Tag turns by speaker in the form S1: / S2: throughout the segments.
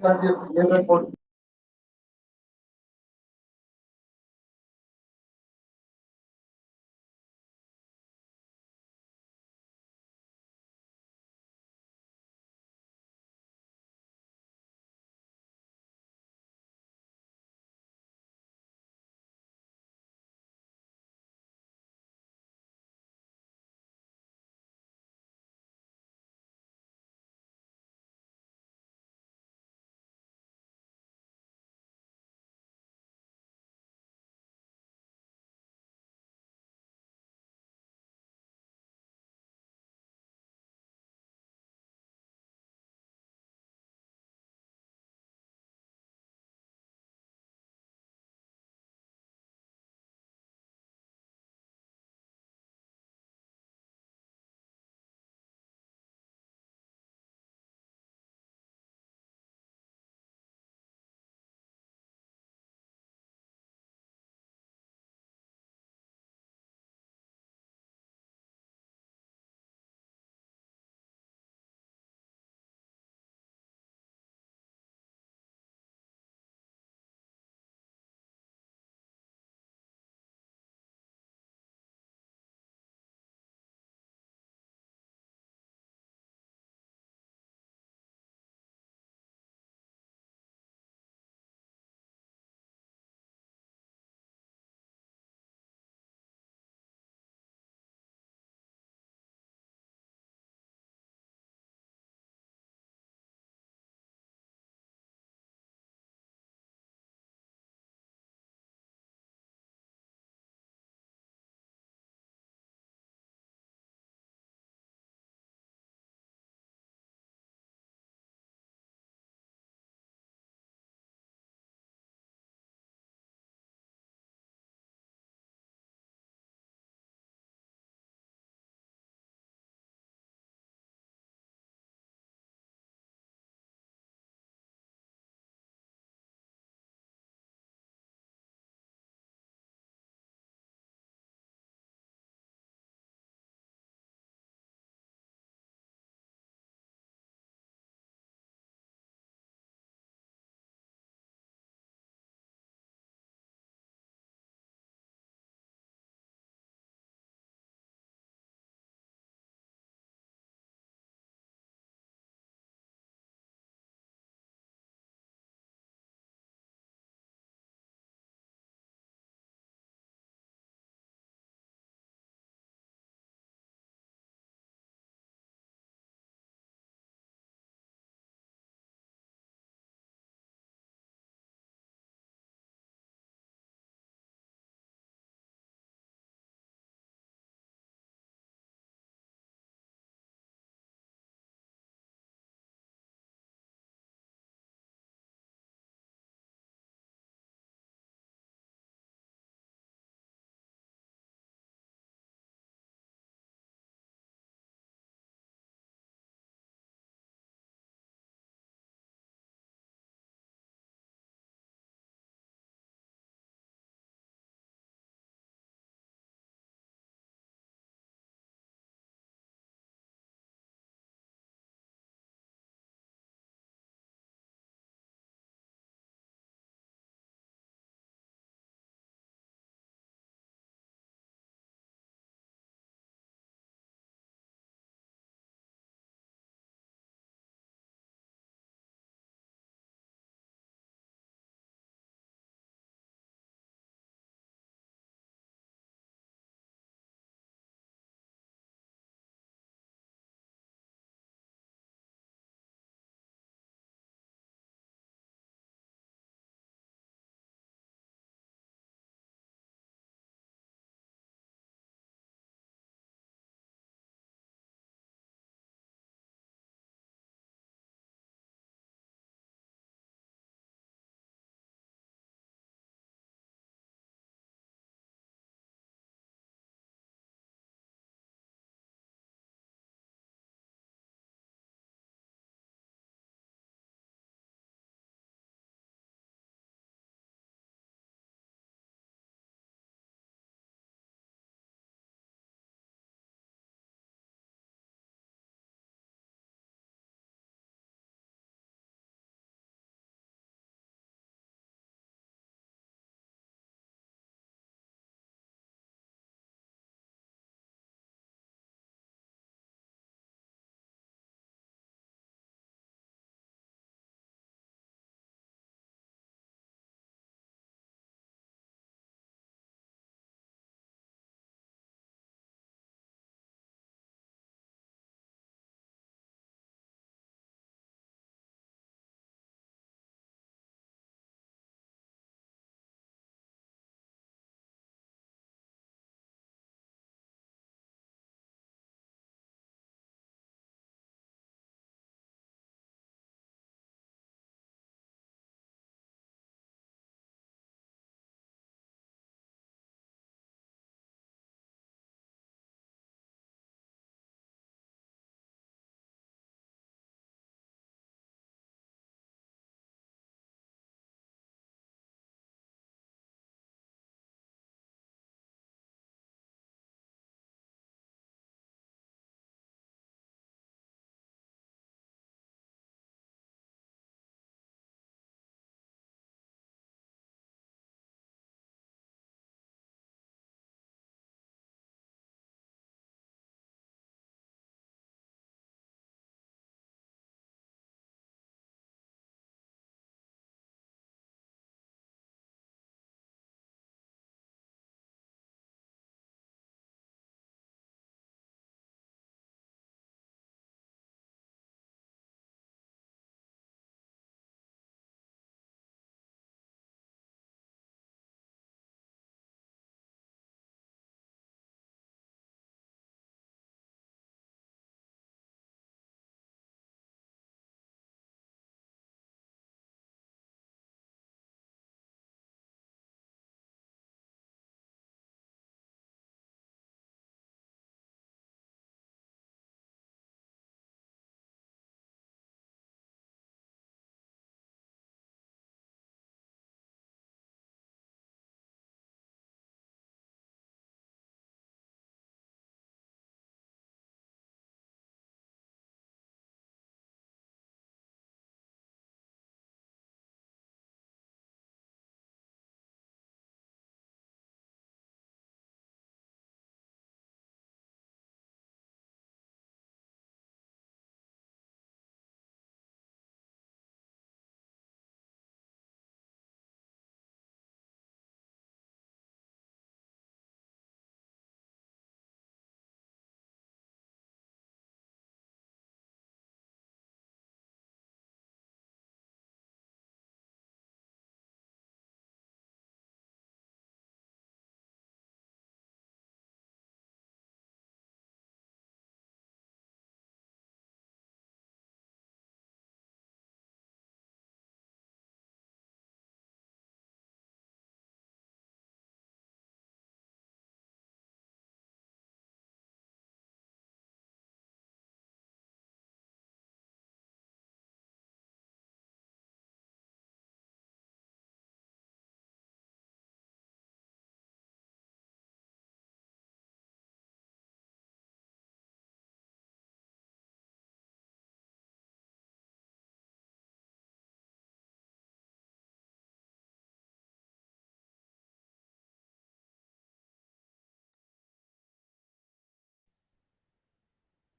S1: Gracias.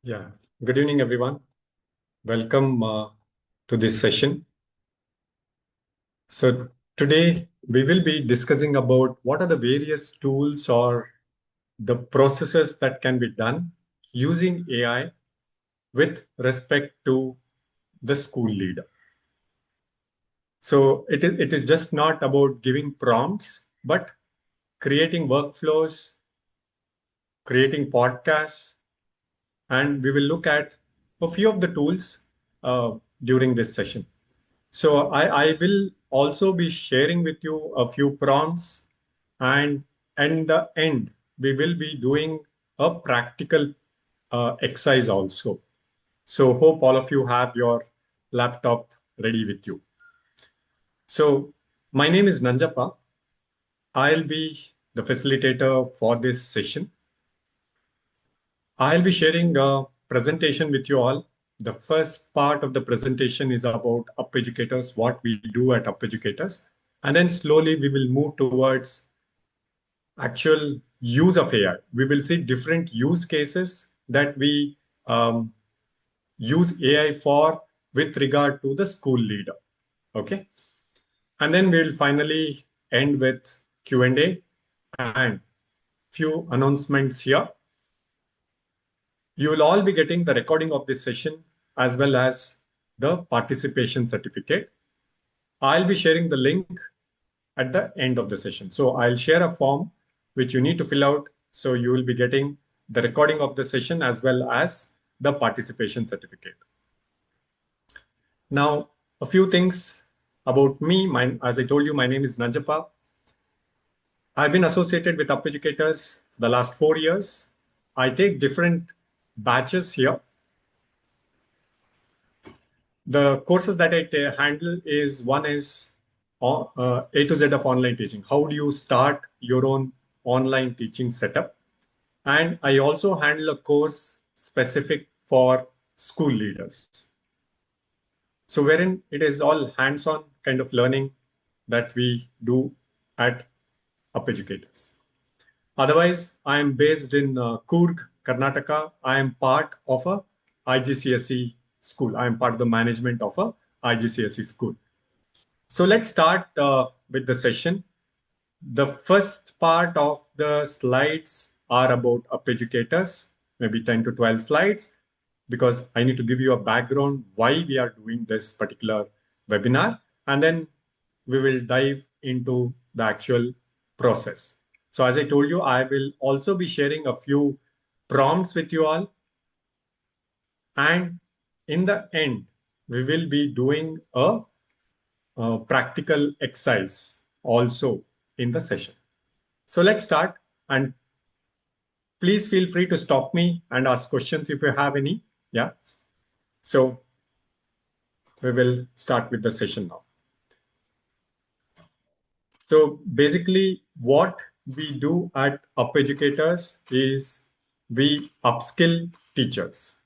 S1: Yeah, good evening, everyone. Welcome to this session. So today we will be discussing about what are the various tools or the processes that can be done using AI with respect to the school leader. So it is just not about giving prompts, but creating workflows, creating podcasts, and we will look at a few of the tools during this session. So I will also be sharing with you a few prompts, and in the end, we will be doing a practical exercise also. So hope all of you have your laptop ready with you. So my name is Nanjappa. I'll be the facilitator for this session. I'll be sharing a presentation with you all. The first part of the presentation is about Up Educators, what we do at Up Educators. And then slowly we will move towards actual use of AI. We will see different use cases that we um, use AI for with regard to the school leader. Okay. And then we'll finally end with Q&A and few announcements here. You will all be getting the recording of this session as well as the participation certificate. I'll be sharing the link at the end of the session. So I'll share a form which you need to fill out. So you will be getting the recording of the session as well as the participation certificate. Now, a few things about me. As I told you, my name is Nanjappa. I've been associated with Up Educators for the last 4 years. I take different batches here. The courses that I handle is one is A to Z of online teaching. How do you start your own online teaching setup? And I also handle a course specific for school leaders. So wherein it is all hands-on kind of learning that we do at Up Educators. Otherwise, I am based in Coorg, Karnataka. I am part of a IGCSE school. I am part of the management of a IGCSE school. So let's start with the session. The first part of the slides are about Up Educators, maybe 10 to 12 slides, because I need to give you a background why we are doing this particular webinar. And then we will dive into the actual process. So as I told you, I will also be sharing a few prompts with you all. And in the end, we will be doing a practical exercise also in the session. So let's start, and please feel free to stop me and ask questions if you have any. Yeah. So we will start with the session now. So basically what we do at Up Educators is we upskill teachers.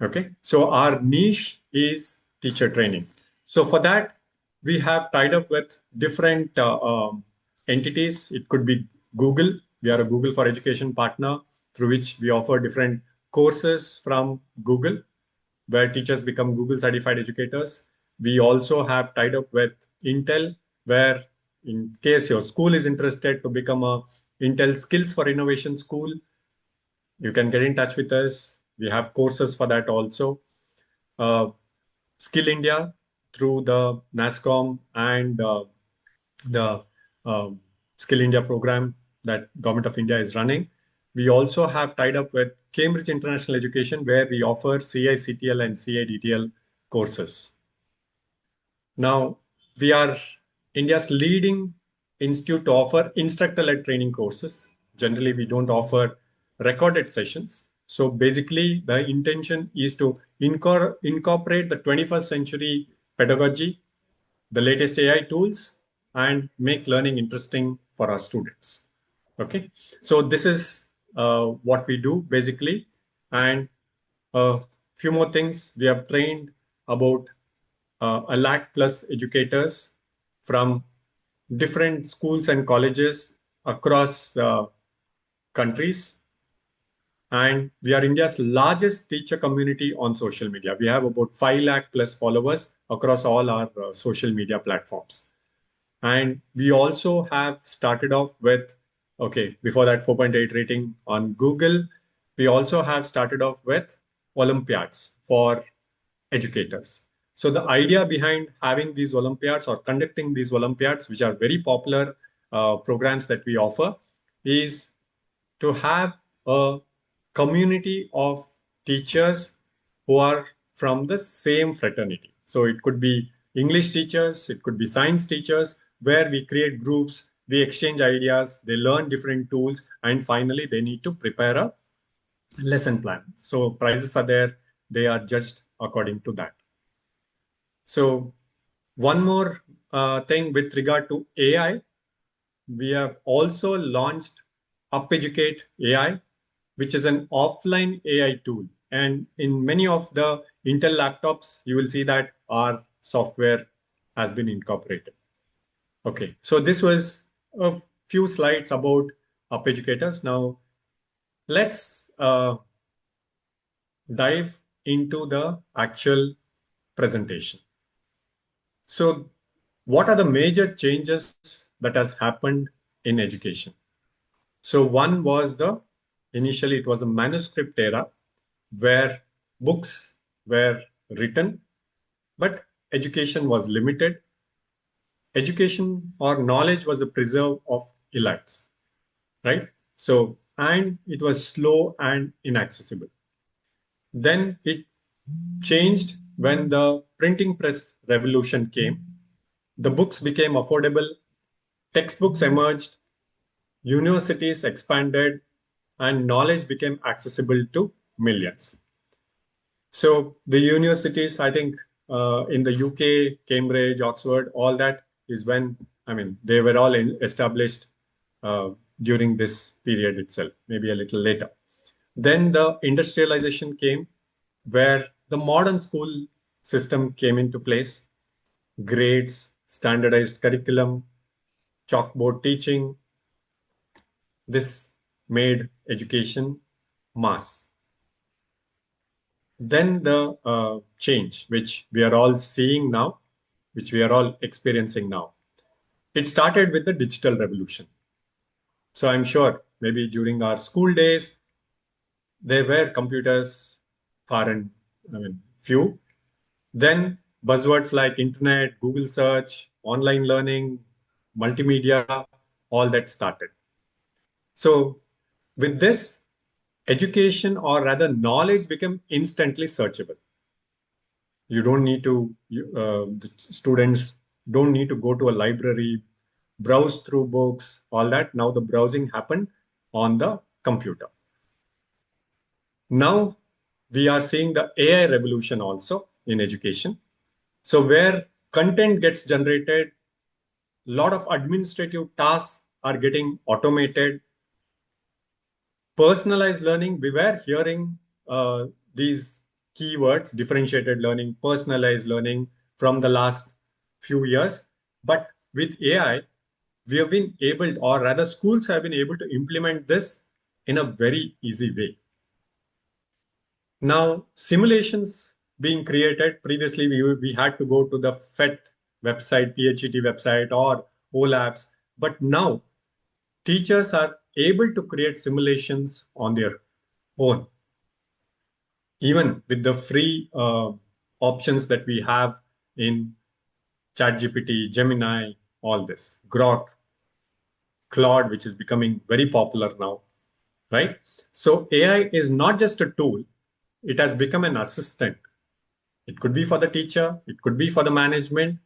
S1: Okay. So our niche is teacher training. So for that, we have tied up with different entities. It could be Google. We are a Google for Education partner through which we offer different courses from Google, where teachers become Google certified educators. We also have tied up with Intel, where in case your school is interested to become a Intel Skills for Innovation school, you can get in touch with us. We have courses for that also. Skill India through the NASCOM and the Skill India program that Government of India is running. We also have tied up with Cambridge International Education, where we offer CICTL and CIDTL courses. Now, we are India's leading institute to offer instructor-led training courses. Generally, we don't offer recorded sessions. So basically, the intention is to incorporate the 21st century pedagogy, the latest AI tools, and make learning interesting for our students. Okay, so this is what we do basically. And a few more things. We have trained about a lakh plus educators from different schools and colleges across countries. And we are India's largest teacher community on social media. We have about 5 lakh plus followers across all our social media platforms. And we also have started off with, okay, before that 4.8 rating on Google, we also have started off with Olympiads for educators. So the idea behind having these Olympiads or conducting these Olympiads, which are very popular programs that we offer, is to have a community of teachers who are from the same fraternity. So it could be English teachers, it could be science teachers, where we create groups, we exchange ideas, they learn different tools, and finally they need to prepare a lesson plan. So prizes are there, they are judged according to that. So one more thing with regard to AI, we have also launched UpEducate AI, which is an offline AI tool. And in many of the Intel laptops, you will see that our software has been incorporated. Okay, so this was a few slides about UpEducators. Now, let's dive into the actual presentation. So, what are the major changes that has happened in education? So one was initially it was the manuscript era where books were written, but education was limited. Education or knowledge was a preserve of elites, right? So, and it was slow and inaccessible. Then it changed when the printing press revolution came. The books became affordable, textbooks emerged, universities expanded, and knowledge became accessible to millions. So the universities, I think in the UK, Cambridge, Oxford, all that is when, I mean, they were all established uh, during this period itself, maybe a little later. Then the industrialization came where the modern school system came into place, grades, standardized curriculum, chalkboard teaching. This made education mass. Then the change, which we are all seeing now, which we are all experiencing now, it started with the digital revolution. So I'm sure maybe during our school days, there were computers far and I mean few. Then buzzwords like internet, Google search, online learning, multimedia, all that started. So with this, education or rather knowledge became instantly searchable. You don't need to, the students don't need to go to a library, browse through books, all that. Now the browsing happened on the computer. Now we are seeing the AI revolution also in education. So where content gets generated, a lot of administrative tasks are getting automated. Personalized learning, we were hearing these keywords, differentiated learning, personalized learning from the last few years. But with AI, we have been able, or rather schools have been able to implement this in a very easy way. Now, simulations being created, previously we had to go to the PhET website, PHET website or OLabs, but now teachers are able to create simulations on their own, even with the free options that we have in ChatGPT, Gemini, all this, Grok, Claude, which is becoming very popular now, right? So AI is not just a tool, it has become an assistant. It could be for the teacher, it could be for the management,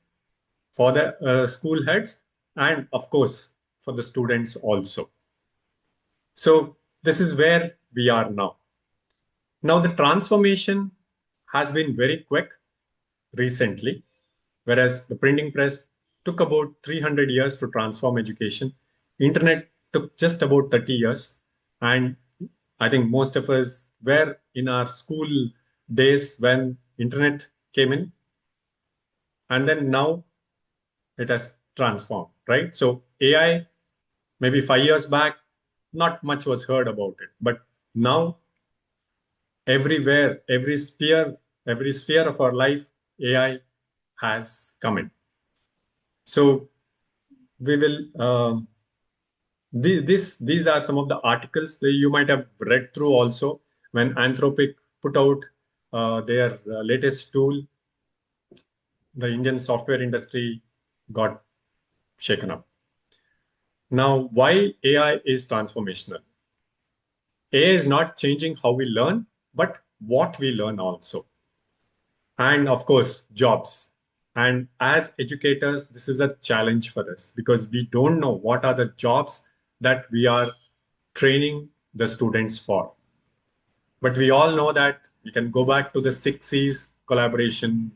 S1: for the school heads, and of course, for the students also. So this is where we are now. Now, the transformation has been very quick recently, whereas the printing press took about 300 years to transform education. Internet took just about 30 years. And I think most of us were in our school days when internet came in. And then now it has transformed, right? So AI, maybe 5 years back, not much was heard about it. But now everywhere, every sphere of our life, AI has come in. So we will. These are some of the articles that you might have read through also when Anthropic put out their latest tool. The Indian software industry got shaken up. Now, why AI is transformational? AI is not changing how we learn, but what we learn also. And of course, jobs. And as educators, this is a challenge for us because we don't know what are the jobs that we are training the students for. But we all know that we can go back to the 6 C's: collaboration,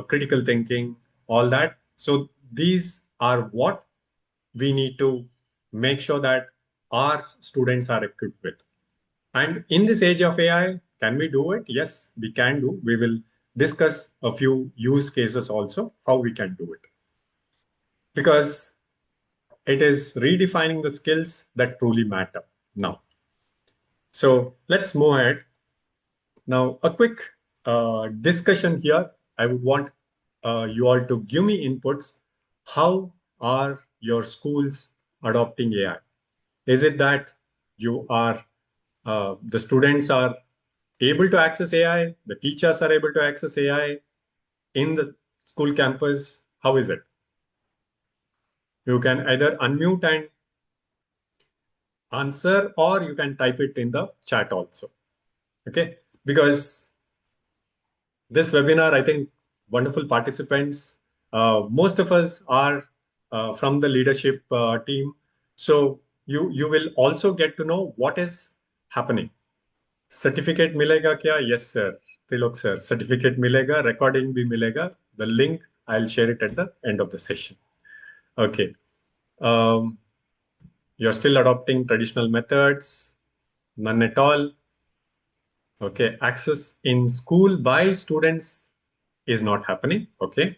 S1: critical thinking, all that. So these are what we need to make sure that our students are equipped with. And in this age of AI, can we do it? Yes, we can do. We will discuss a few use cases also, how we can do it. Because it is redefining the skills that truly matter now. So let's move ahead. Now, a quick discussion here. I would want you all to give me inputs. How are your schools adopting AI? Is it that you are the students are able to access AI, the teachers are able to access AI in the school campus? How is it? You can either unmute and answer, or you can type it in the chat also. Okay, because this webinar, I think wonderful participants. Most of us are from the leadership team. So you will also get to know what is happening. Certificate मिलेगा क्या? Yes, sir. Tilok sir, certificate मिलेगा, recording भी मिलेगा. The link, I'll share it at the end of the session. Okay. Um, you're still adopting traditional methods? None at all. Okay. Access in school by students is not happening. Okay.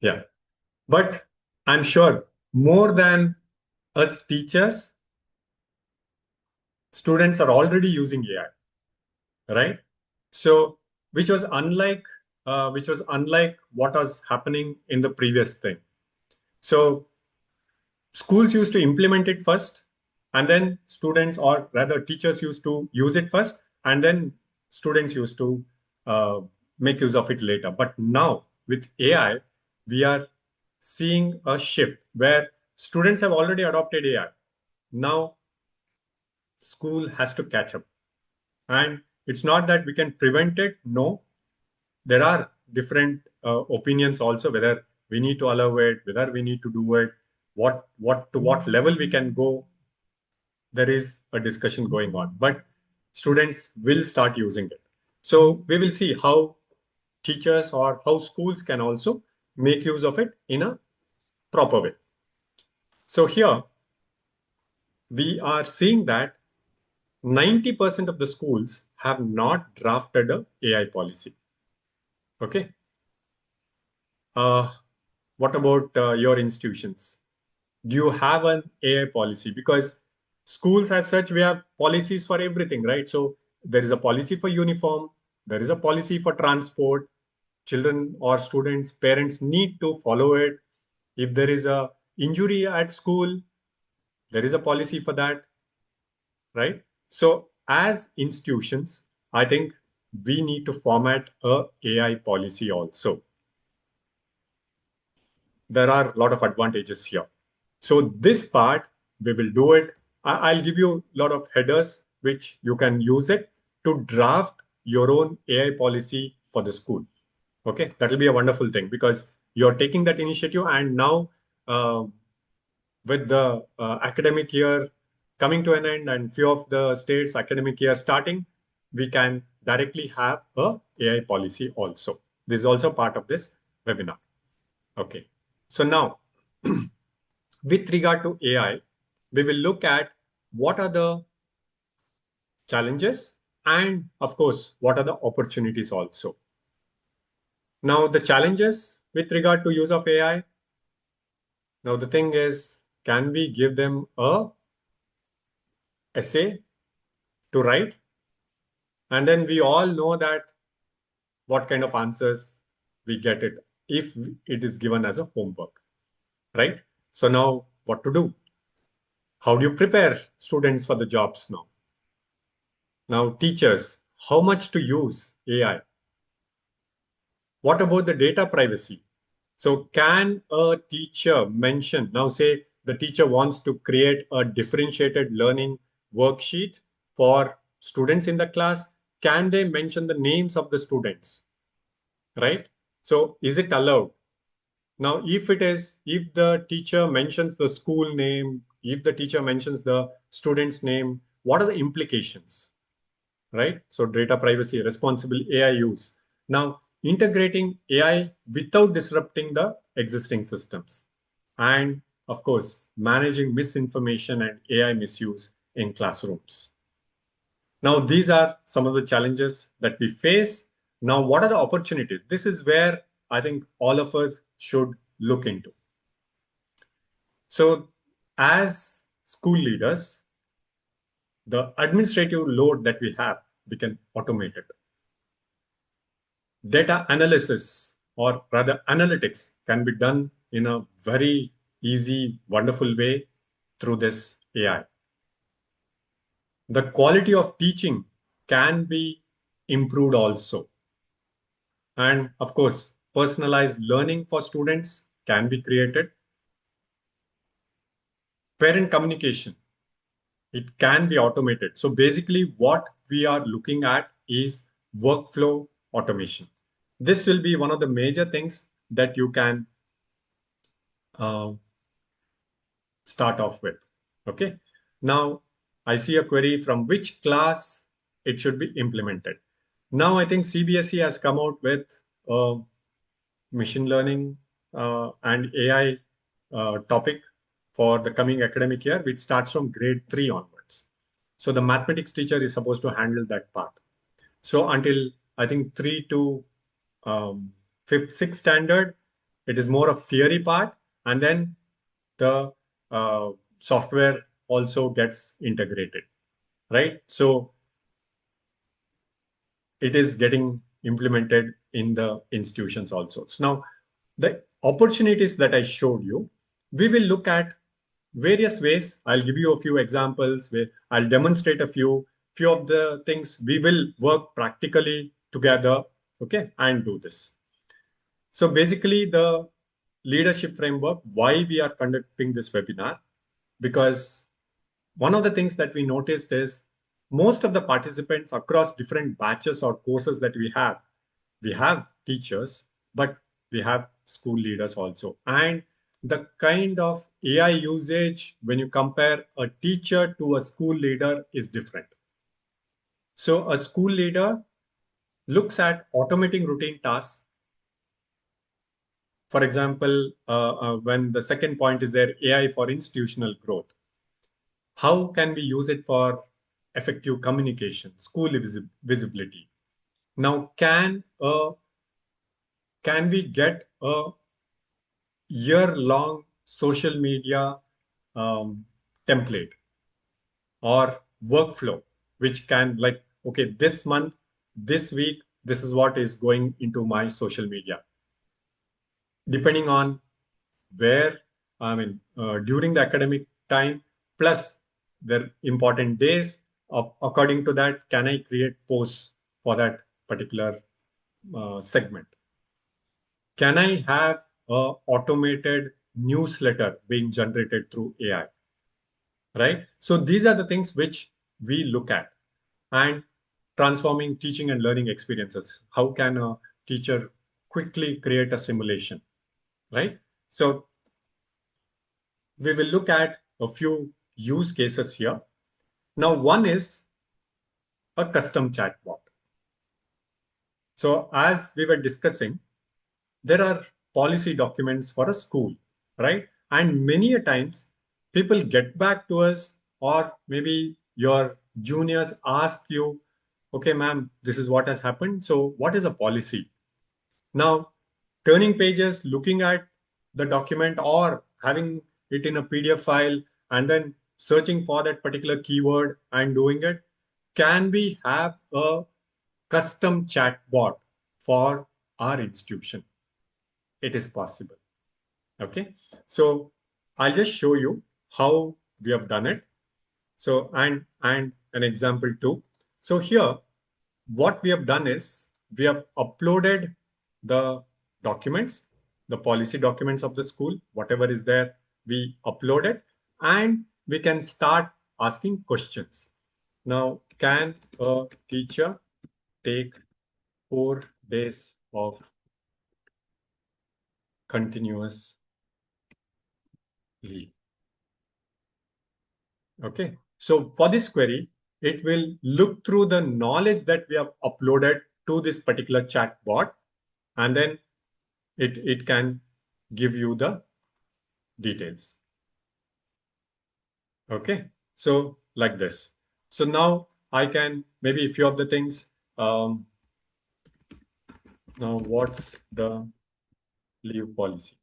S1: Yeah. But I'm sure more than us teachers, students are already using AI, right? So, which was unlike what was happening in the previous thing. So, schools used to implement it first, and then students, or rather teachers, used to use it first, and then students used to uh, make use of it later. But now with AI, we are seeing a shift where students have already adopted AI. Now school has to catch up, and it's not that we can prevent it. No, there are different opinions also, whether we need to allow it, whether we need to do it, what to what level we can go. There is a discussion going on, but students will start using it. So we will see how teachers or how schools can also make use of it in a proper way. So here we are seeing that 90% of the schools have not drafted a AI policy. Okay. Uh, what about your institutions? Do you have an AI policy? Because schools as such, we have policies for everything, right? So there is a policy for uniform, there is a policy for transport. Children or students, parents need to follow it. If there is a injury at school, there is a policy for that, right? So as institutions, I think we need to format a AI policy also. There are a lot of advantages here. So this part, we will do it. I'll give you a lot of headers, which you can use it to draft your own AI policy for the school. Okay, that will be a wonderful thing because you're taking that initiative, and now uh, with the academic year coming to an end and few of the states academic year starting, we can directly have a AI policy also. This is also part of this webinar. Okay, so now with regard to AI, we will look at what are the challenges and of course, what are the opportunities also. Now, the challenges with regard to use of AI. Now, the thing is, can we give them a essay to write. And then we all know that what kind of answers we get it if it is given as a homework, right? So now what to do? How do you prepare students for the jobs now? Now, teachers, how much to use AI? What about the data privacy? So can a teacher mention, now say the teacher wants to create a differentiated learning worksheet for students in the class, can they mention the names of the students, right? So is it allowed? Now, if it is, if the teacher mentions the school name, if the teacher mentions the student's name, what are the implications, right? So data privacy, responsible AI use. Now, integrating AI without disrupting the existing systems. And of course, managing misinformation and AI misuse in classrooms. Now, these are some of the challenges that we face. Now, what are the opportunities? This is where I think all of us should look into. So, as school leaders, the administrative load that we can automate it. Data analysis, or rather analytics, can be done in a very easy, wonderful way through this AI. The quality of teaching can be improved also. And of course, personalized learning for students can be created. Parent communication, it can be automated. So basically, what we are looking at is workflow automation. This will be one of the major things that you can uh, start off with. Okay. Now, I see a query from which class it should be implemented. Now, I think CBSE has come out with machine learning and AI topic for the coming academic year, which starts from grade 3 onwards. So the mathematics teacher is supposed to handle that part. So until I think 3 to fifth, sixth standard, it is more of theory part, and then the software also gets integrated, right? So it is getting implemented in the institutions also. So now the opportunities that I showed you, we will look at various ways. I'll give you a few examples where I'll demonstrate few of the things. We will work practically together, okay, and do this. So basically the leadership framework, why we are conducting this webinar, because one of the things that we noticed is most of the participants across different batches or courses that we have teachers, but we have school leaders also. And the kind of AI usage, when you compare a teacher to a school leader, is different. So a school leader looks at automating routine tasks. For example, when the second point is there, AI for institutional growth. How can we use it for effective communication, school visibility? Now, can we get a year-long social media template or workflow, which can like, okay, this month, this week, this is what is going into my social media. Depending on where, during the academic time, plus their important days, according to that, can I create posts for that particular segment? Can I have a automated newsletter being generated through AI? Right? So these are the things which we look at. And transforming teaching and learning experiences. How can a teacher quickly create a simulation? Right? So we will look at a few use cases here. Now, one is a custom chatbot. So as we were discussing, there are policy documents for a school, right? And many a times people get back to us, or maybe your juniors ask you, okay, ma'am, this is what has happened. So what is a policy? Now, turning pages, looking at the document or having it in a PDF file, and then searching for that particular keyword and doing it? Can we have a custom chat bot for our institution? It is possible. Okay, so I'll just show you how we have done it. So and an example too. So here, what we have done is we have uploaded the documents, the policy documents of the school, whatever is there, we upload it, and we can start asking questions. Now, can a teacher take 4 days of continuous leave? Okay. So for this query, it will look through the knowledge that we have uploaded to this particular chat bot, and then it can give you the details. Okay. So like this. So now I can maybe a few of the things. Now, what's the leave policy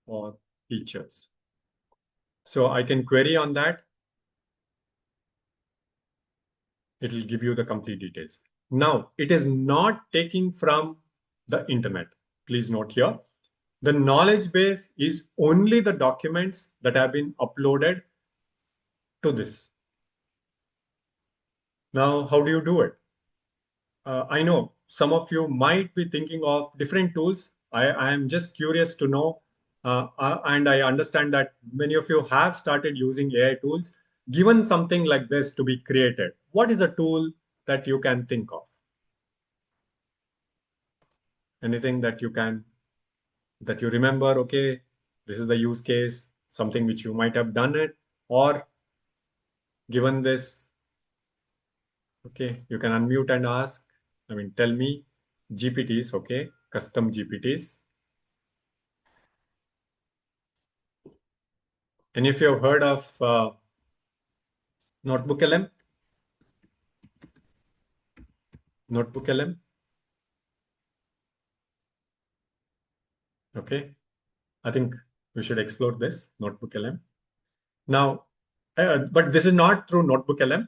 S1: for teachers? So I can query on that. It will give you the complete details. Now, it is not taking from the internet. Please note here, the knowledge base is only the documents that have been uploaded to this. Now, how do you do it? I know some of you might be thinking of different tools. I am just curious to know, and I understand that many of you have started using AI tools. Given something like this to be created, what is a tool that you can think of? Anything that you remember? Okay, this is the use case, something which you might have done it, or given this. Okay, you can unmute and ask. I mean, tell me. GPTs, okay, custom GPTs. And if you have heard of Notebook LM, Notebook LM, okay, I think we should explore this Notebook LM. Now, but this is not through Notebook LM,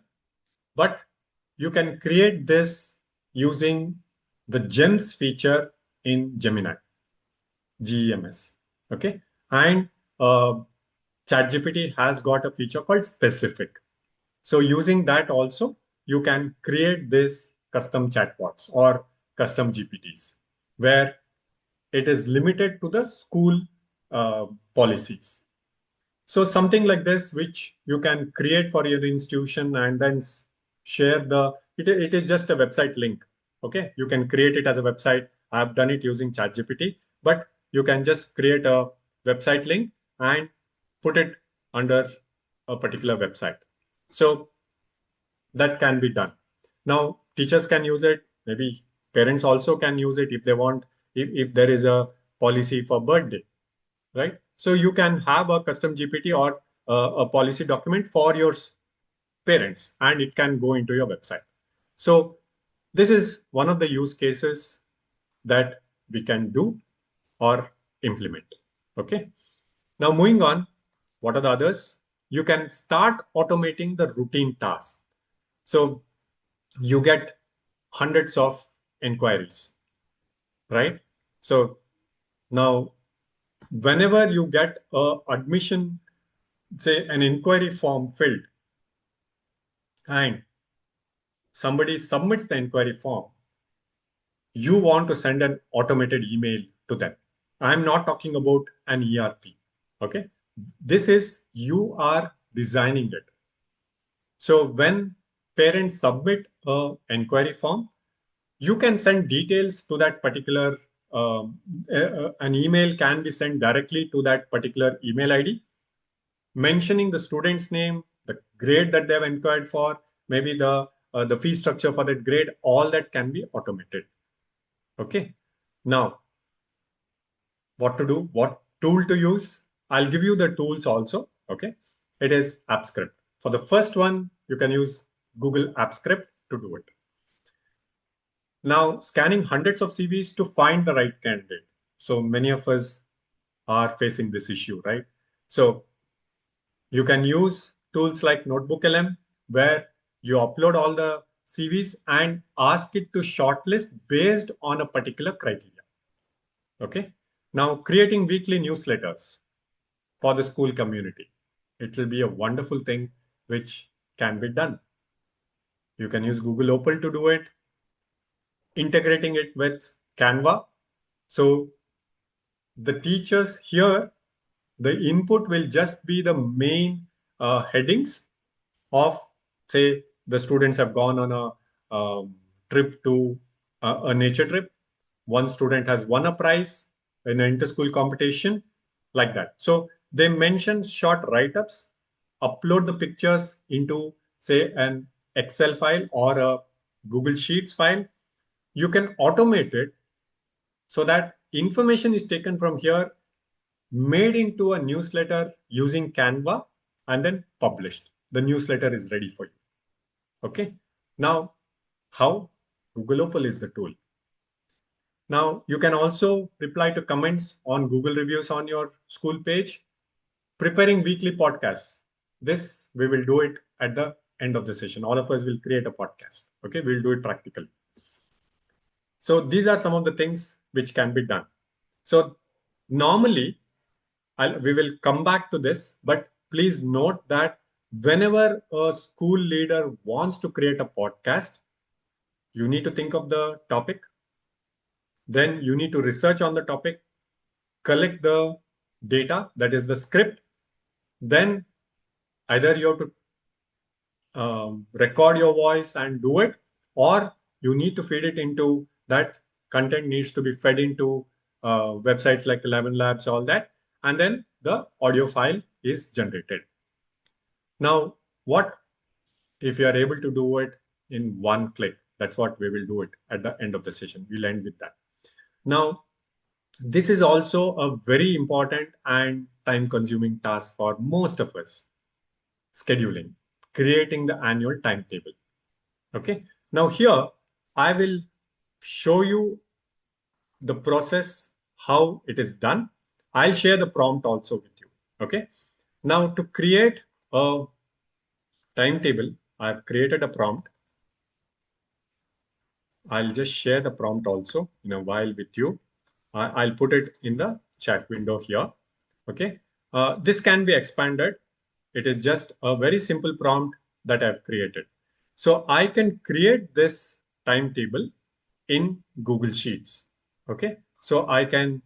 S1: but you can create this using the GEMS feature in Gemini, GEMS, okay? And ChatGPT has got a feature called specific. So using that also, you can create this custom chatbots or custom GPTs where it is limited to the school policies. So something like this, which you can create for your institution and then share it is just a website link. Okay, you can create it as a website. I've done it using ChatGPT, but you can just create a website link and put it under a particular website. So that can be done. Now, teachers can use it. Maybe parents also can use it if they want, if there is a policy for birthday, right? So you can have a custom GPT or a policy document for your parents, and it can go into your website. So this is one of the use cases that we can do or implement. Okay. Now moving on, what are the others? You can start automating the routine tasks. So you get hundreds of inquiries, right? So now, whenever you get a admission, say an inquiry form filled, and somebody submits the inquiry form, you want to send an automated email to them. I'm not talking about an ERP. Okay. This is you are designing it. So when parents submit a inquiry form, you can send details to that particular an email can be sent directly to that particular email ID, mentioning the student's name, the grade that they have inquired for, maybe the fee structure for that grade. All that can be automated. Okay. Now, what to do? What tool to use? I'll give you the tools also. Okay. It is AppScript. For the first one, you can use Google AppScript to do it. Now, scanning hundreds of CVs to find the right candidate. So many of us are facing this issue, right? So you can use tools like Notebook LM, where you upload all the CVs and ask it to shortlist based on a particular criteria. Okay. Now, creating weekly newsletters for the school community. It will be a wonderful thing which can be done. You can use Google Opal to do it, integrating it with Canva. So the teachers here, the input will just be the main headings of, say, the students have gone on a trip to a nature trip. One student has won a prize in an inter-school competition, like that. So they mention short write-ups, upload the pictures into, say, an Excel file or a Google Sheets file. You can automate it so that information is taken from here, made into a newsletter using Canva, and then published. The newsletter is ready for you. Okay. Now, how? Google Opal is the tool. Now, you can also reply to comments on Google reviews on your school page. Preparing weekly podcasts. This, we will do it at the end of the session. All of us will create a podcast. Okay, we'll do it practically. So these are some of the things which can be done. So normally, we will come back to this, but please note that whenever a school leader wants to create a podcast, you need to think of the topic. Then you need to research on the topic, collect the data, that is the script. Then either you have to record your voice and do it, or you need to feed it into that content needs to be fed into websites like 11 Labs, all that. And then the audio file is generated. Now, what if you are able to do it in one click? That's what we will do it at the end of the session. We'll end with that. Now, this is also a very important and time consuming task for most of us. Scheduling, creating the annual timetable. Okay. Now here, I will show you the process, how it is done. I'll share the prompt also with you. Okay. Now to create a timetable, I've created a prompt. I'll just share the prompt also in a while with you. I'll put it in the chat window here. Okay. This can be expanded. It is just a very simple prompt that I've created. So I can create this timetable in Google Sheets. Okay. So I can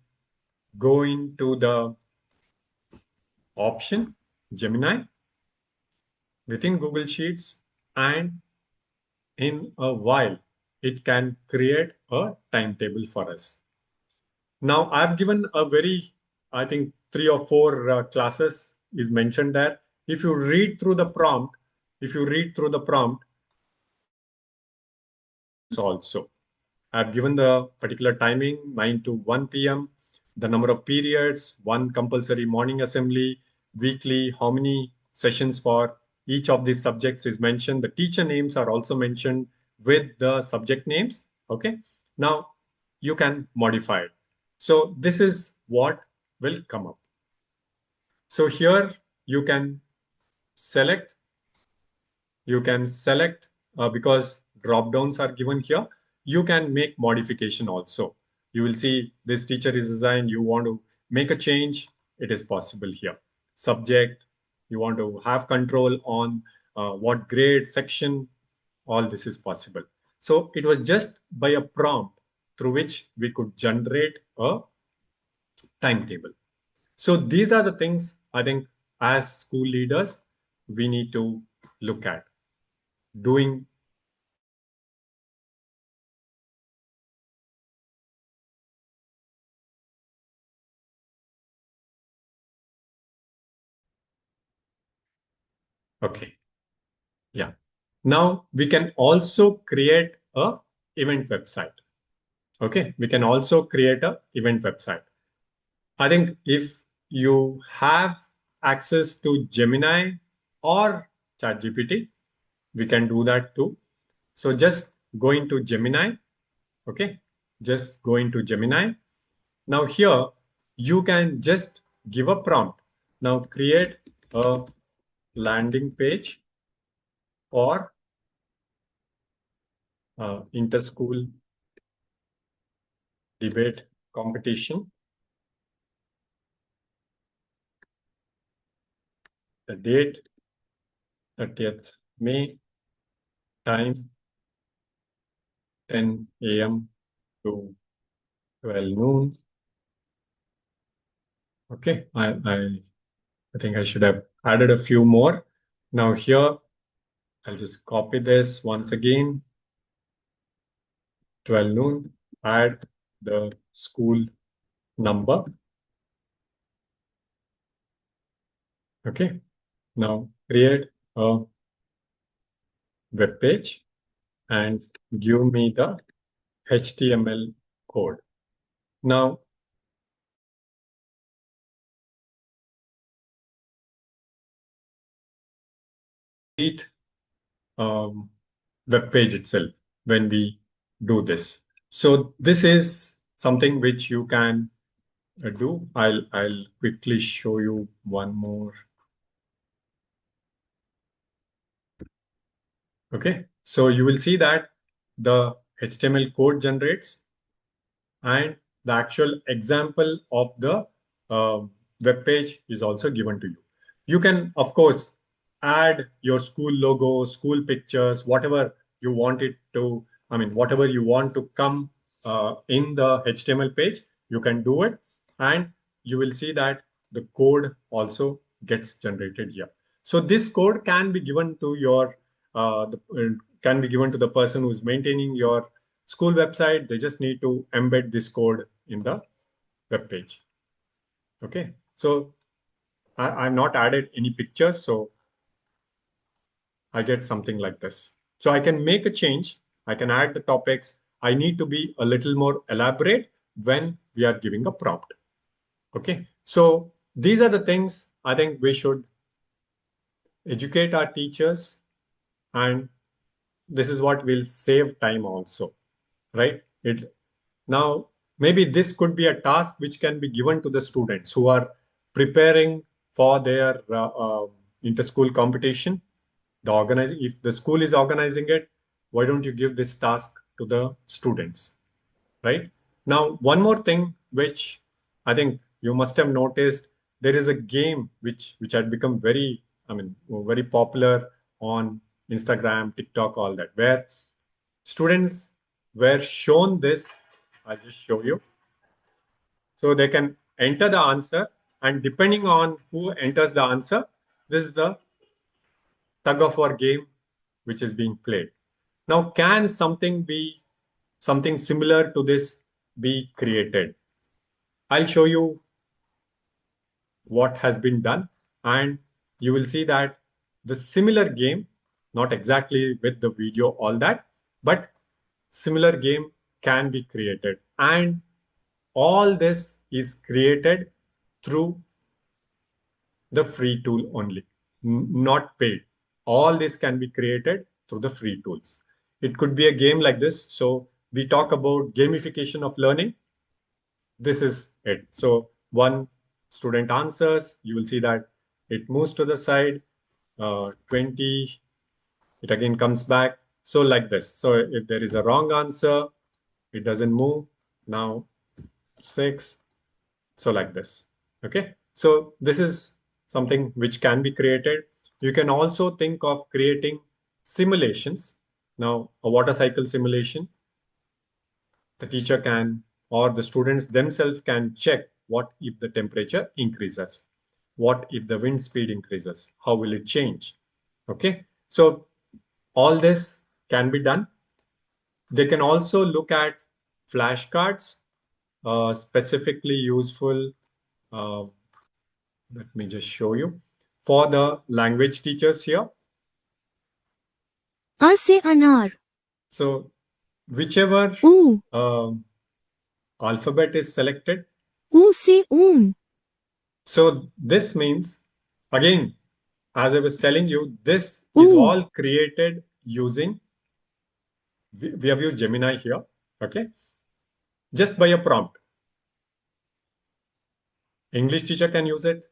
S1: go into the option Gemini within Google Sheets, and in a while it can create a timetable for us. Now I've given a very, I think 3 or 4 classes is mentioned there. If you read through the prompt, also, I've given the particular timing 9 to 1 p.m., the number of periods, one compulsory morning assembly, weekly, how many sessions for each of these subjects is mentioned. The teacher names are also mentioned with the subject names. Okay. Now you can modify it. So this is what will come up. So here you can select, because drop downs are given here. You can make modification also. You will see this teacher is assigned. You want to make a change. It is possible here. Subject, you want to have control on what grade, section, all this is possible. So it was just by a prompt through which we could generate a timetable. So these are the things I think as school leaders, we need to look at doing. Okay. Yeah. Now we can also create a event website. Okay. We can also create a event website. I think if you have access to Gemini or ChatGPT, we can do that too. So just go into Gemini. Okay. Just go into Gemini. Now here you can just give a prompt. Now create a landing page or inter-school debate competition. The date 30th May, time 10 a.m. to 12 noon. Okay, I think I should have added a few more. Now here, I'll just copy this once again. 12 noon, add the school number. Okay, now create a web page and give me the HTML code. Now, it web page itself when we do this. So this is something which you can do. I'll quickly show you one more. Okay, so you will see that the HTML code generates and the actual example of the web page is also given to you. You can, of course, add your school logo, school pictures, whatever you want it to, whatever you want to come in the HTML page, you can do it. And you will see that the code also gets generated here. So this code can be given to can be given to the person who's maintaining your school website. They just need to embed this code in the web page. Okay, so I've not added any pictures, so I get something like this. So I can make a change. I can add the topics. I need to be a little more elaborate when we are giving a prompt. Okay, so these are the things I think we should educate our teachers, and this is what will save time also, right? Now, maybe this could be a task which can be given to the students who are preparing for their inter-school competition. If the school is organizing it, why don't you give this task to the students, right? Now, one more thing which I think you must have noticed, there is a game which had become very popular on Instagram, TikTok, all that, where students were shown this. I'll just show you. So they can enter the answer, and depending on who enters the answer, this is the tug of war game which is being played. Now, can something similar to this be created? I'll show you what has been done, and you will see that the similar game, not exactly with the video, all that, but similar game can be created. And all this is created through the free tool only, not paid. All this can be created through the free tools. It could be a game like this. So we talk about gamification of learning. This is it. So one student answers, you will see that it moves to the side, 20, it again comes back. So like this. So if there is a wrong answer, it doesn't move. Now 6, so like this. Okay, so this is something which can be created. You can also think of creating simulations. Now, a water cycle simulation, the teacher can, or the students themselves can check what if the temperature increases, what if the wind speed increases, how will it change. Okay, so all this can be done. They can also look at flashcards, specifically useful. uh, Let me just show you. For the language teachers here.
S2: A से अनार.
S1: So whichever
S2: U.
S1: alphabet is selected.
S2: U से ऊन.
S1: So this means, again, as I was telling you, this is
S2: U.
S1: all created using, we have used Gemini here, okay? Just by a prompt. English teacher can use it,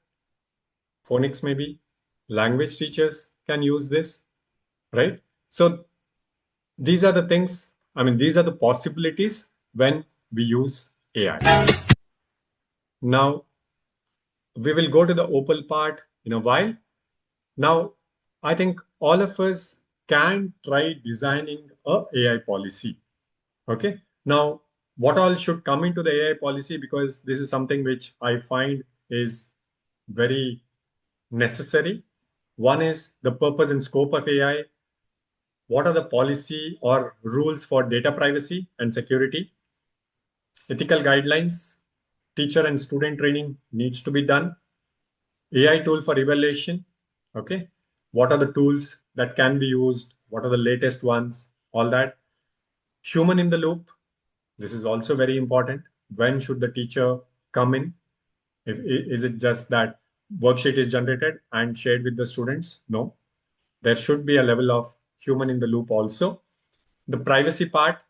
S1: phonics maybe, Language teachers can use this, right? So these are the things, I mean, these are the possibilities when we use AI. Now, we will go to the Opal part in a while. Now, I think all of us can try designing a AI policy. Okay. Now, what all should come into the AI policy? Because this is something which I find is very necessary. One is the purpose and scope of AI. What are the policy or rules for data privacy and security? Ethical guidelines, teacher and student training needs to be done. AI tool for evaluation. Okay. What are the tools that can be used? What are the latest ones? All that. Human in the loop. This is also very important. When should the teacher come in? Is it just that worksheet is generated and shared with the students? No. There should be a level of human in the loop also. The privacy part,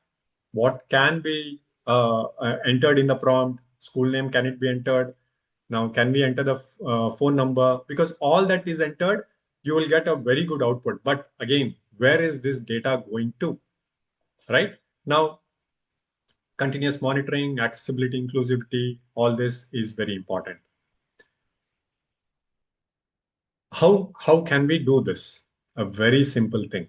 S1: what can be entered in the prompt? School name, can it be entered? Now, can we enter the phone number? Because all that is entered, you will get a very good output. But again, where is this data going to? Right? Now, continuous monitoring, accessibility, inclusivity, all this is very important. How can we do this? A very simple thing.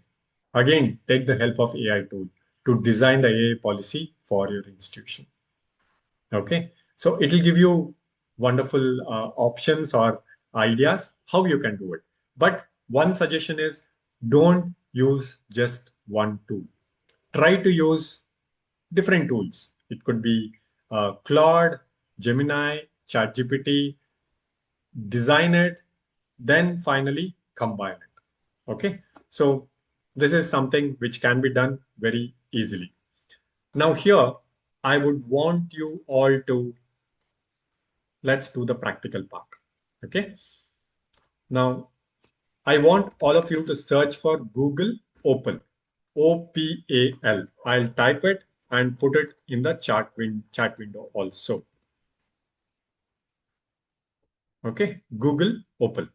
S1: Again, take the help of AI tool to design the AI policy for your institution. Okay, so it will give you wonderful options or ideas how you can do it. But one suggestion is don't use just one tool. Try to use different tools. It could be Claude, Gemini, ChatGPT, design it, then finally combine it. Okay, so this is something which can be done very easily. Now here, I would want you all to let's do the practical part. Okay. Now, I want all of you to search for Google Opal, OPAL. I'll type it and put it in the chat window also. Okay, Google Opal.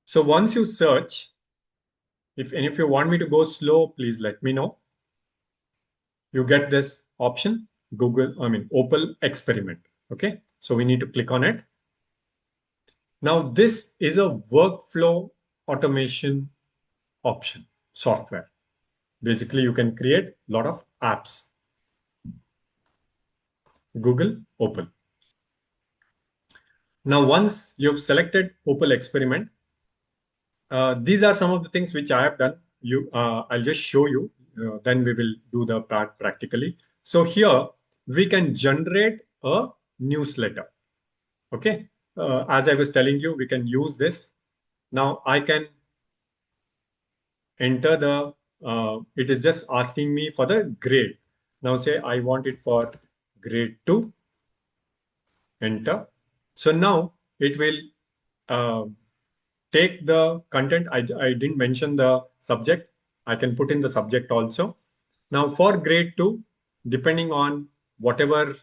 S1: So once you search, if you want me to go slow, please let me know. You get this option, Opal experiment. Okay, so we need to click on it. Now, this is a workflow automation option software. Basically, you can create a lot of apps. Google Opal. Now, once you've selected Opal experiment, these are some of the things which I have done. I'll just show you. Then we will do the part practically. So here we can generate a newsletter. Okay. As I was telling you, we can use this. Now I can enter it is just asking me for the grade. Now say I want it for grade 2, enter. So now it will uh, take the content. I didn't mention the subject. I can put in the subject also. Now for grade 2, depending on whatever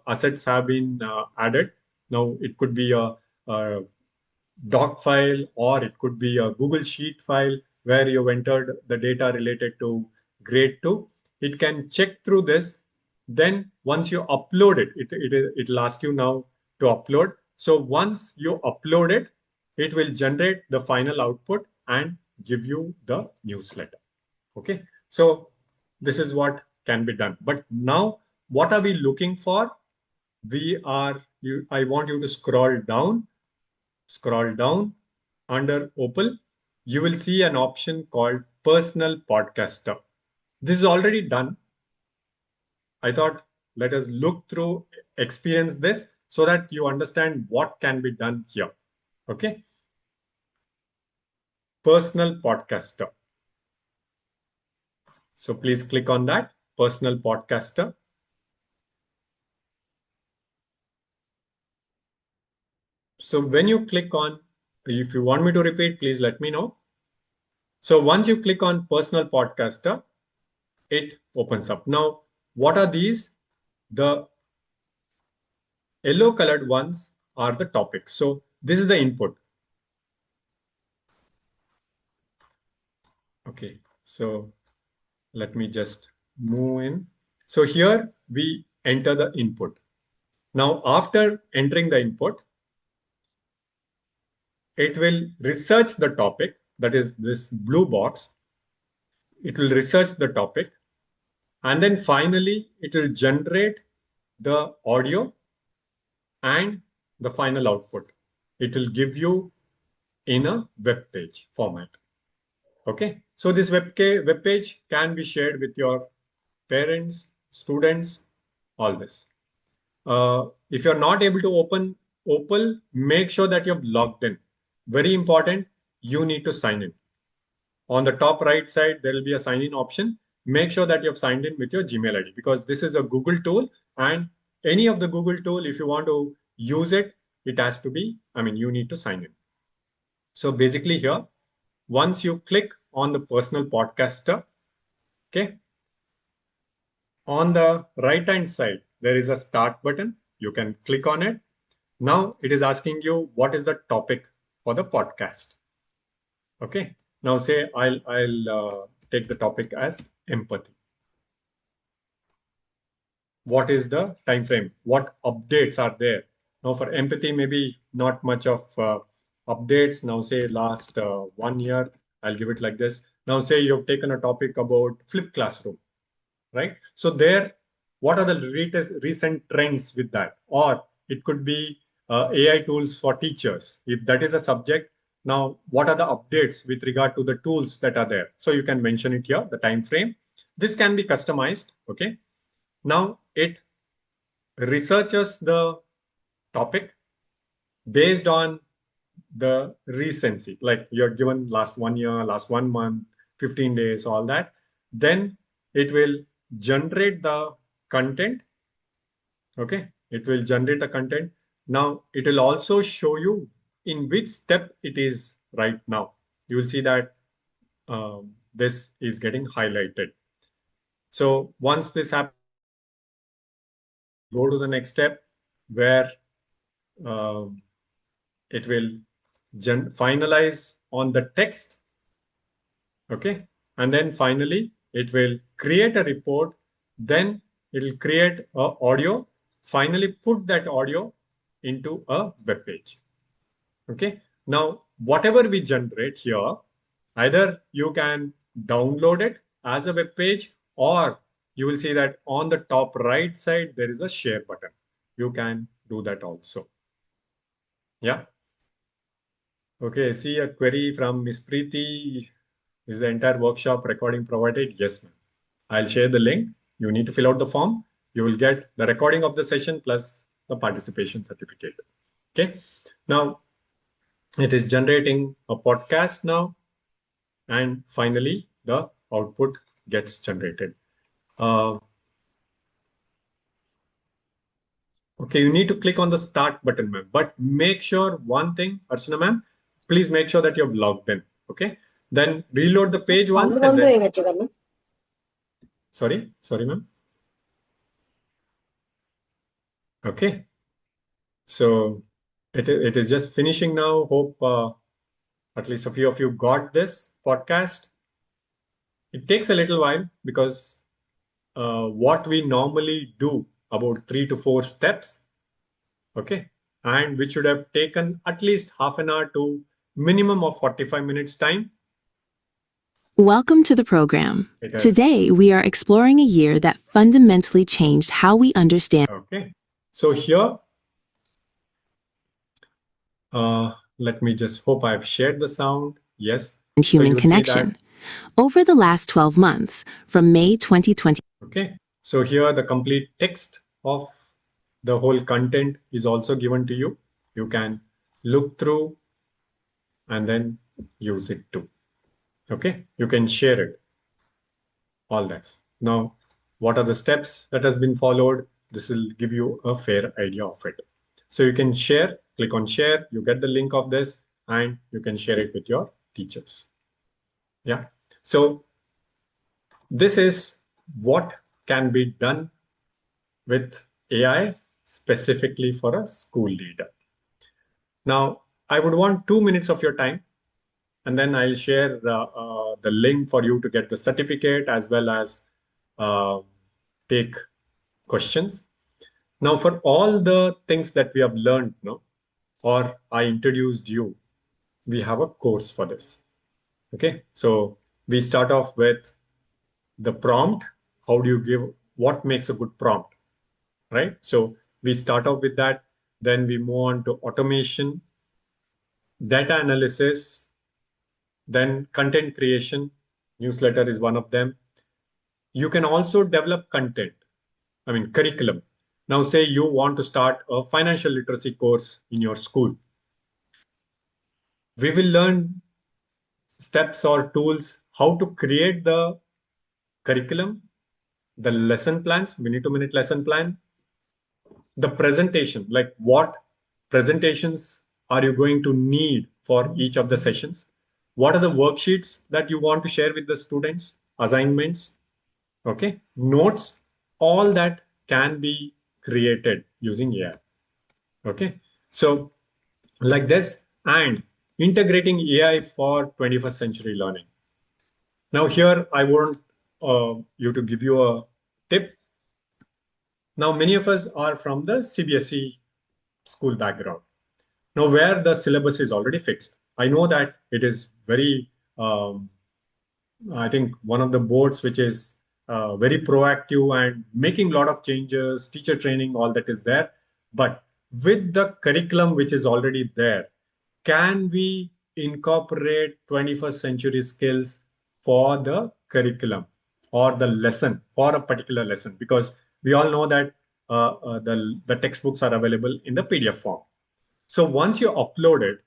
S1: assets have been added, now it could be a doc file or it could be a Google Sheet file where you've entered the data related to grade 2. It can check through this. Then once you upload it'll ask you now to upload. So once you upload it, it will generate the final output and give you the newsletter. Okay. So this is what can be done. But now what are we looking for? I want you to scroll down under Opal, you will see an option called Personal Podcaster. This is already done. I thought let us look through, experience this so that you understand what can be done here. Okay. Personal Podcaster. So please click on that, Personal Podcaster. So when you click on, if you want me to repeat, please let me know. So once you click on Personal Podcaster, it opens up. Now, what are these? The yellow colored ones are the topics. So this is the input. Okay, so let me just move in. So here we enter the input. Now, after entering the input, it will research the topic, that is this blue box. It will research the topic, and then finally it will generate the audio and the final output. It will give you in a web page format. Okay, so this web page can be shared with your parents, students, all this. If you're not able to open Opal, make sure that you've logged in. Very important, you need to sign in. On the top right side, there will be a sign in option. Make sure that you have signed in with your Gmail ID because this is a Google tool, and any of the Google tool, if you want to use it, it has to be, you need to sign in. So basically here, once you click on the personal podcaster, okay, on the right hand side, there is a start button. You can click on it. Now it is asking you what is the topic for the podcast. Okay. Now say I'll take the topic as empathy. What is the time frame? What updates are there? Now for empathy, maybe not much of updates. Now say last 1 year, I'll give it like this. Now say you've taken a topic about flipped classroom, right? So there, what are the recent trends with that? Or it could be AI tools for teachers. If that is a subject, now what are the updates with regard to the tools that are there? So you can mention it here, the time frame. This can be customized. Okay. Now it researches the topic based on the recency, like you're given last 1 year, last 1 month, 15 days, all that. Then it will generate the content. Okay, it will generate the content. Now it will also show you in which step it is right now. You will see that this is getting highlighted. So once this happens, go to the next step where um, it will finalize on the text. Okay, and then finally it will create a report. Then it will create a audio, finally put that audio into a web page. Okay, now whatever we generate here, either you can download it as a web page, or you will see that on the top right side there is a share button. You can do that also. Yeah. Okay, see a query from Miss Preeti. Is the entire workshop recording provided? Yes, ma'am. I'll share the link. You need to fill out the form. You will get the recording of the session plus the participation certificate. Okay. Now it is generating a podcast now. And finally, the output gets generated. Uh, okay, you need to click on the start button, ma'am. But make sure one thing, Archana ma'am, please make sure that you have logged in. Okay. Then reload the page once and then. Sorry, ma'am. Okay. So it is just finishing now. Hope at least a few of you got this podcast. It takes a little while because what we normally do about 3 to 4 steps, okay, and which should have taken at least half an hour to minimum of 45 minutes time.
S3: Welcome to the program. Today, we are exploring a year that fundamentally changed how we understand.
S1: Okay, so here, let me just hope I've shared the sound. Yes.
S3: And human connection. Over the last 12 months, from May 2020.
S1: Okay, so here the complete text of the whole content is also given to you. You can look through and then use it too. Okay, you can share it. All that. Now, what are the steps that has been followed? This will give you a fair idea of it. So you can share, click on share, you get the link of this and you can share it with your teachers. Yeah. So this is what can be done with AI specifically for a school leader. Now, I would want 2 minutes of your time. and then I'll share the link for you to get the certificate as well as uh, take questions. Now, for all the things that we have learned, no, or I introduced you, we have a course for this. Okay, so we start off with the prompt. How do you give, what makes a good prompt, right? So we start off with that. Then we move on to automation, data analysis, then content creation. Newsletter is one of them. You can also develop content, I mean, curriculum. Now, say you want to start a financial literacy course in your school. We will learn steps or tools how to create the curriculum, the lesson plans, minute-to-minute lesson plan, the presentation, like what presentations are you going to need for each of the sessions? What are the worksheets that you want to share with the students? Assignments, okay, notes, all that can be created using AI. Okay, so like this, and integrating AI for 21st century learning. Now here I want you to give you a tip. Now many of us are from the CBSE school background. Now where the syllabus is already fixed. I know that it is very I think one of the boards which is very proactive and making a lot of changes, teacher training, all that is there. But with the curriculum which is already there, can we incorporate 21st century skills for the curriculum or the lesson for a particular lesson? Because we all know that the textbooks are available in the PDF form. So once you upload it,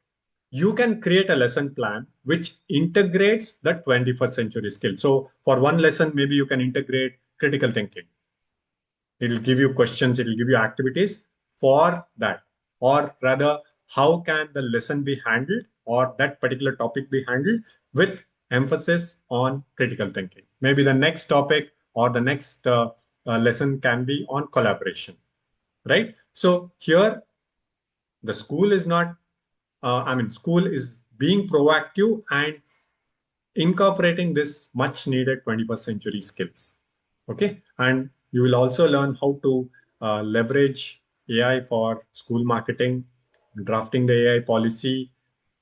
S1: you can create a lesson plan which integrates the 21st century skill. So for one lesson, maybe you can integrate critical thinking. It'll give you questions, it'll give you activities for that. Or rather, how can the lesson be handled or that particular topic be handled with emphasis on critical thinking. Maybe the next topic or the next lesson can be on collaboration, right? So here, the school is not school is being proactive and incorporating this much needed 21st century skills. Okay. And you will also learn how to leverage AI for school marketing, drafting the AI policy,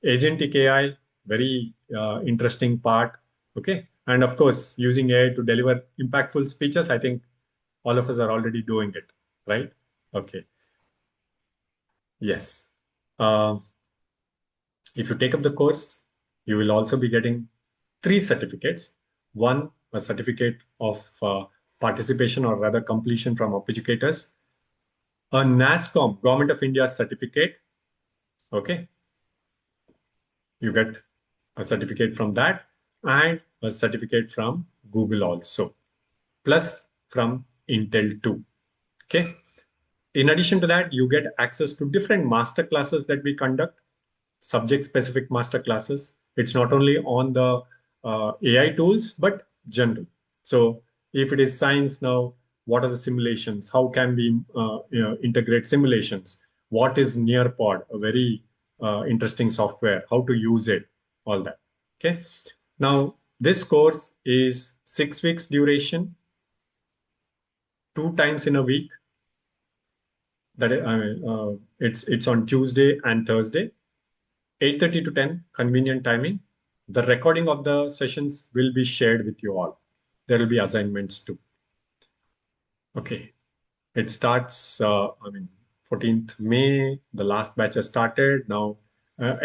S1: agentic AI, very interesting part. Okay. And of course, using AI to deliver impactful speeches. I think all of us are already doing it, right? Okay. Yes. Uh, If you take up the course, you will also be getting 3 certificates. One, a certificate of participation or rather completion from educators, a NASCOM, Government of India certificate. Okay, you get a certificate from that and a certificate from Google also, plus from Intel too. Okay. In addition to that, you get access to different master classes that we conduct, subject specific master classes. It's not only on the AI tools, but general. So if it is science now, what are the simulations? How can we integrate simulations? What is Nearpod? A very interesting software. How to use it? All that. Okay. Now this course is 6 weeks duration, 2 times in a week. That is, it's on Tuesday and Thursday. 8:30 to 10, convenient timing. The recording of the sessions will be shared with you all. There will be assignments too. Okay. It starts, 14th May, the last batch has started. Now,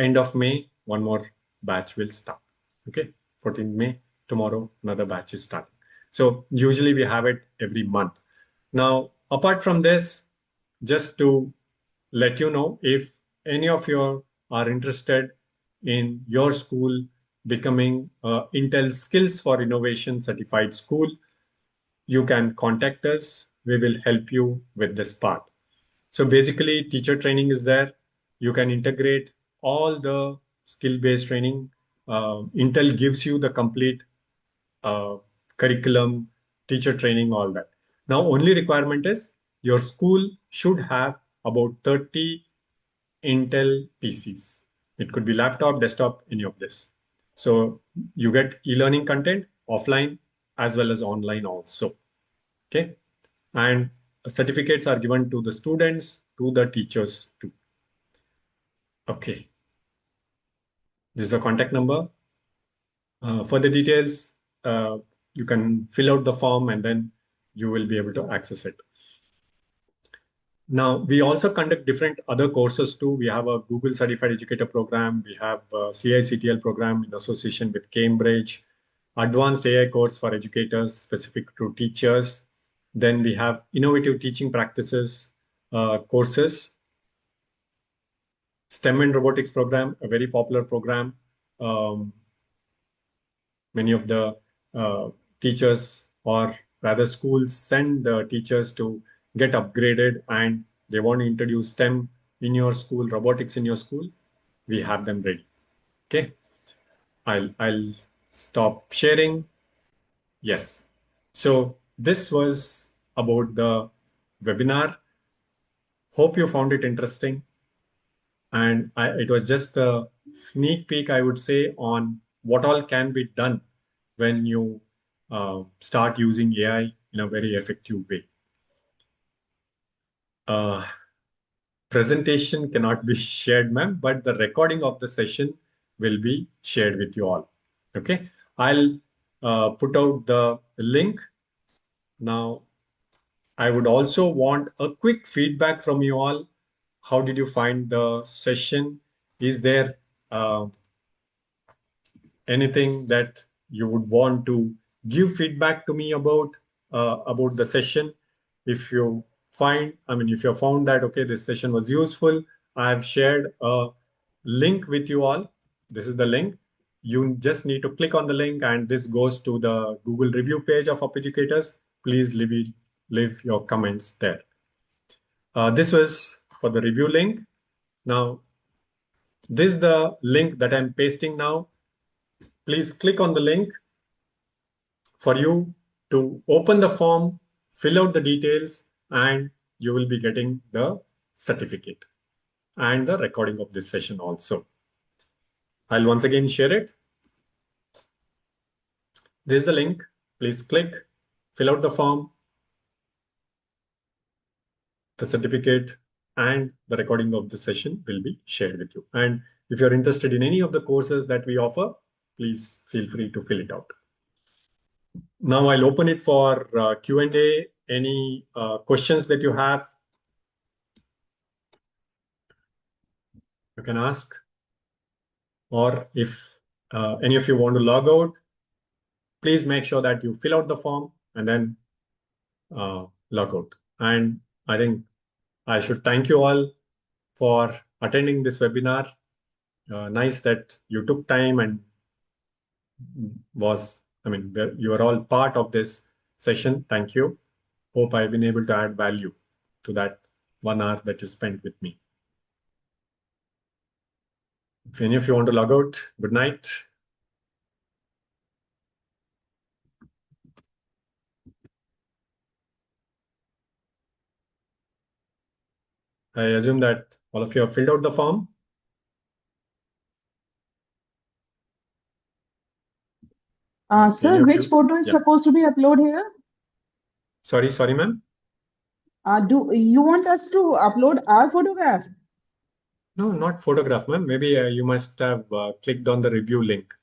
S1: end of May, one more batch will start. Okay. 14th May, tomorrow, another batch is starting. So usually we have it every month. Now, apart from this, just to let you know, if any of you are interested in your school becoming Intel Skills for Innovation certified school, you can contact us. We will help you with this part. So basically, teacher training is there. You can integrate all the skill-based training. Intel gives you the complete uh, curriculum, teacher training, all that. Now, only requirement is your school should have about 30 Intel PCs. It could be laptop, desktop, any of this. So you get e-learning content offline as well as online also. Okay. And certificates are given to the students, to the teachers too. Okay. This is the contact number. For the details, you can fill out the form and then you will be able to access it. Now, we also conduct different other courses too. We have a Google Certified Educator program. We have a CICTL program in association with Cambridge, advanced AI course for educators specific to teachers. Then we have innovative teaching practices courses, STEM and robotics program, a very popular program. Um, Many of the teachers, or rather schools, send teachers to get upgraded and they want to introduce STEM in your school, robotics in your school. We have them ready. Okay. I'll stop sharing. Yes. So this was about the webinar. Hope you found it interesting. And it was just a sneak peek, I would say, on what all can be done when you start using AI in a very effective way. Uh, Presentation cannot be shared, ma'am, but the recording of the session will be shared with you all. Okay, I'll put out the link. Now, I would also want a quick feedback from you all. How did you find the session? Is there anything that you would want to give feedback to me about the session? If you if you found that okay, this session was useful, I have shared a link with you all. This is the link. You just need to click on the link and this goes to the Google review page of Up Educators. Please leave your comments there. This was for the review link. Now, this is the link that I'm pasting now. Please click on the link for you to open the form, fill out the details, and you will be getting the certificate and the recording of this session also. I'll once again share it. This is the link. Please click, fill out the form, the certificate, and the recording of the session will be shared with you. And if you're interested in any of the courses that we offer, please feel free to fill it out. Now I'll open it for Q&A. Any questions that you have, you can ask. Or if any of you want to log out, please make sure that you fill out the form and then log out. And I think I should thank you all for attending this webinar. Nice that you took time and you are all part of this session. Thank you. Hope I've been able to add value to that 1 hour that you spent with me. If any of you want to log out, good night. I assume that all of you have filled out the form.
S4: Sir, which photo is supposed to be uploaded here?
S1: Sorry, ma'am.
S4: Do you want us to upload our photograph?
S1: No, not photograph, ma'am. Maybe you must have clicked on the review link.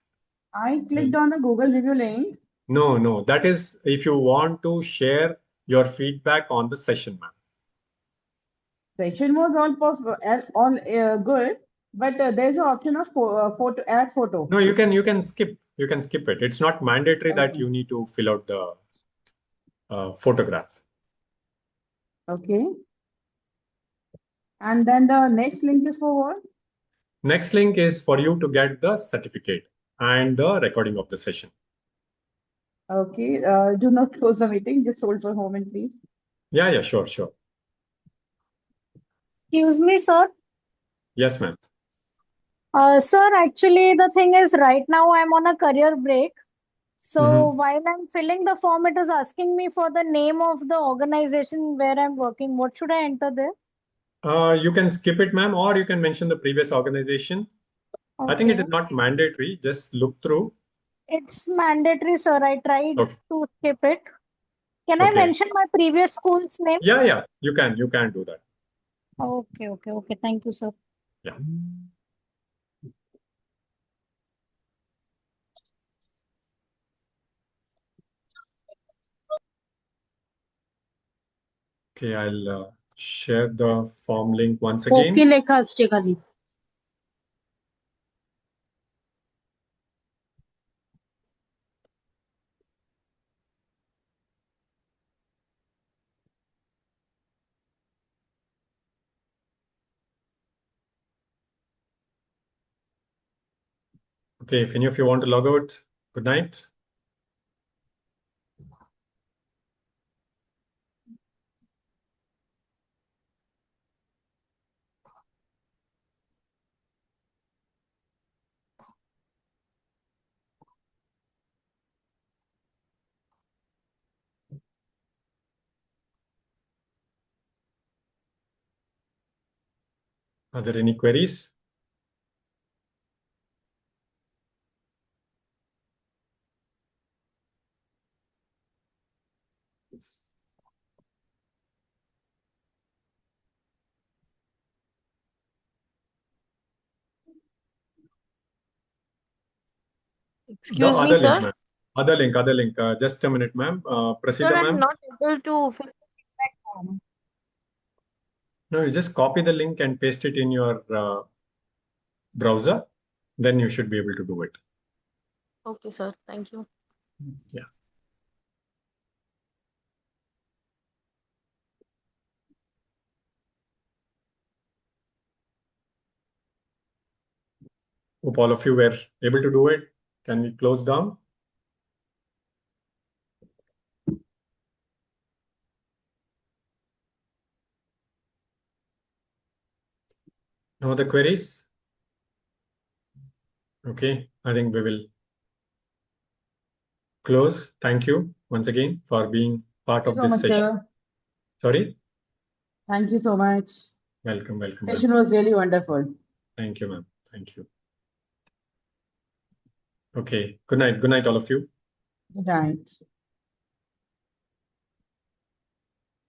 S4: I clicked on the Google review link.
S1: No. That is if you want to share your feedback on the session, ma'am.
S4: Session was all good, but there's an option of photo, add photo.
S1: No, you can skip. You can skip it. It's not mandatory that you need to fill out the photograph.
S4: Okay. And then the next link is for what?
S1: Next link is for you to get the certificate and the recording of the session.
S4: Okay. Do not close the meeting. Just hold for a moment, please.
S1: Yeah, sure.
S2: Excuse me, sir.
S1: Yes, ma'am.
S2: Sir, actually, the thing is, right now I'm on a career break. So while I'm filling the form, it is asking me for the name of the organization where I'm working. What should I enter there?
S1: You can skip it, ma'am, or you can mention the previous organization. I think it
S2: Okay.
S1: is not mandatory. Just look through.
S2: It's mandatory, sir. I tried
S1: Okay.
S2: to skip it. Can I
S1: Okay.
S2: mention my previous school's name?
S1: Yeah. You can do that.
S2: Okay. Thank you, sir.
S1: Yeah. Okay, I'll share the form link once again.
S5: Okay, লেখা আসছে খালি।
S1: Okay, if any of you want to log out, good night. Are there any queries?
S5: Excuse
S1: The
S5: me,
S1: other
S5: sir.
S1: link, ma'am. Other link. Just a minute, ma'am.
S5: Sir,
S1: Prasida,
S5: I'm
S1: ma'am.
S5: not able to fill the feedback form.
S1: No, you just copy the link and paste it in your browser. Then you should be able to do it.
S5: Okay, sir. Thank you.
S1: Yeah. Hope all of you were able to do it. Can we close down? No other queries? Okay, I think we will close. Thank you once again for being part
S4: Thank
S1: of
S4: you so
S1: this
S4: much,
S1: session.
S4: sir.
S1: Sorry?
S4: Thank you so much.
S1: Welcome.
S4: Session was really wonderful.
S1: Thank you, ma'am. Thank you. Okay. Good night. Good night, all of you.
S4: Right.